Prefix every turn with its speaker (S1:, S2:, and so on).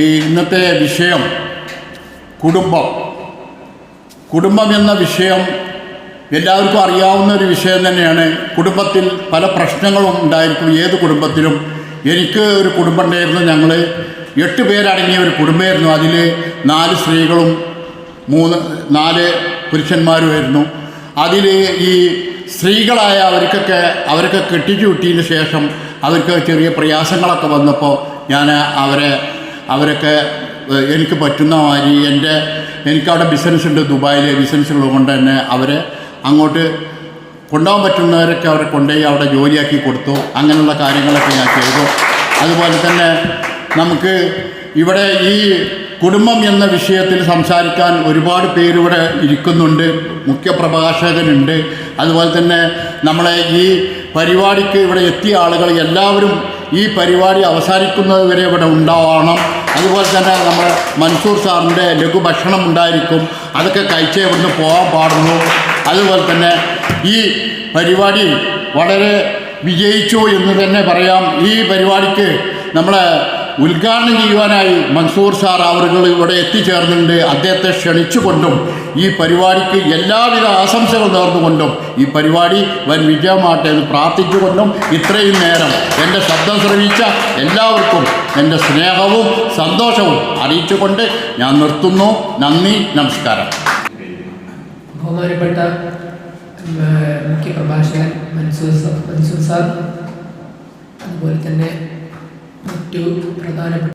S1: ഈ ഇന്നത്തെ വിഷയം കുടുംബം എന്ന വിഷയം എല്ലാവർക്കും അറിയാവുന്ന ഒരു വിഷയം തന്നെയാണ്. കുടുംബത്തിൽ പല പ്രശ്നങ്ങളും ഉണ്ടായിരിക്കും. ഏത് കുടുംബത്തിലും. എനിക്ക് ഒരു കുടുംബം ഉണ്ടായിരുന്നു. ഞങ്ങൾ 8 പേരടങ്ങിയ ഒരു കുടുംബമായിരുന്നു. അതിൽ 4 സ്ത്രീകളും 4 പുരുഷന്മാരുമായിരുന്നു. അതിൽ ഈ സ്ത്രീകളായ അവരൊക്കെ കെട്ടിച്ചു വിട്ടതിന് ശേഷം അവർക്ക് ചെറിയ പ്രയാസങ്ങളൊക്കെ വന്നപ്പോൾ ഞാൻ അവരൊക്കെ എനിക്ക് പറ്റുന്ന മാതിരി എനിക്കവിടെ ബിസിനസ് ഉണ്ട്, ദുബായിൽ ബിസിനസ്സുള്ളത് കൊണ്ട് തന്നെ അവരെ അങ്ങോട്ട് കൊണ്ടുപോകാൻ പറ്റുന്നവരൊക്കെ അവരെ കൊണ്ടുപോയി അവിടെ ജോലിയാക്കി കൊടുത്തു. അങ്ങനെയുള്ള കാര്യങ്ങളൊക്കെ ഞാൻ ചെയ്തു. അതുപോലെ തന്നെ നമുക്ക് ഇവിടെ ഈ കുടുംബം എന്ന വിഷയത്തിൽ സംസാരിക്കാൻ ഒരുപാട് പേരിവിടെ ഇരിക്കുന്നുണ്ട്. മുഖ്യപ്രഭാഷകനുണ്ട്. അതുപോലെ തന്നെ നമ്മളെ ഈ പരിപാടിക്ക് ഇവിടെ എത്തിയ ആളുകൾ എല്ലാവരും ഈ പരിപാടി അവസാനിക്കുന്നത് വരെ ഇവിടെ ഉണ്ടാവണം. അതുപോലെ തന്നെ നമ്മൾ മൻസൂർ സാറിൻ്റെ ലഘുഭക്ഷണം ഉണ്ടായിരിക്കും. അതൊക്കെ കഴിച്ചേ ഇവിടുന്ന് പോകാൻ പാടുള്ളൂ. അതുപോലെ തന്നെ ഈ പരിപാടി വളരെ വിജയിച്ചു എന്ന് തന്നെ പറയാം. ഈ പരിപാടിക്ക് നമ്മളെ ഉദ്ഘാടനം ചെയ്യുവാനായി മൻസൂർ സാർ അവர்கள் ഇവിടെ എത്തിച്ചേർന്നിട്ടുണ്ട്. അദ്ദേഹത്തെ ക്ഷണിച്ചുകൊണ്ടും ഈ പരിപാടിക്ക് എല്ലാവിധ ആശംസകൾ നേർന്നുകൊണ്ടും ഈ പരിപാടി വൻ വിജയമാട്ടെ എന്ന് പ്രാർത്ഥിച്ചുകൊണ്ടും ഇത്രയും നേരം എൻ്റെ ശബ്ദം ശ്രവിച്ച എല്ലാവർക്കും എൻ്റെ സ്നേഹവും സന്തോഷവും അറിയിച്ചുകൊണ്ട് ഞാൻ നിർത്തുന്നു. നന്ദി, നമസ്കാരം.
S2: ബഹുമാനപ്പെട്ട മുഖ്യപ്രഭാഷകൻ മൻസൂർ സാർ, അതുപോലെ തന്നെ മറ്റു പ്രധാനപ്പെട്ട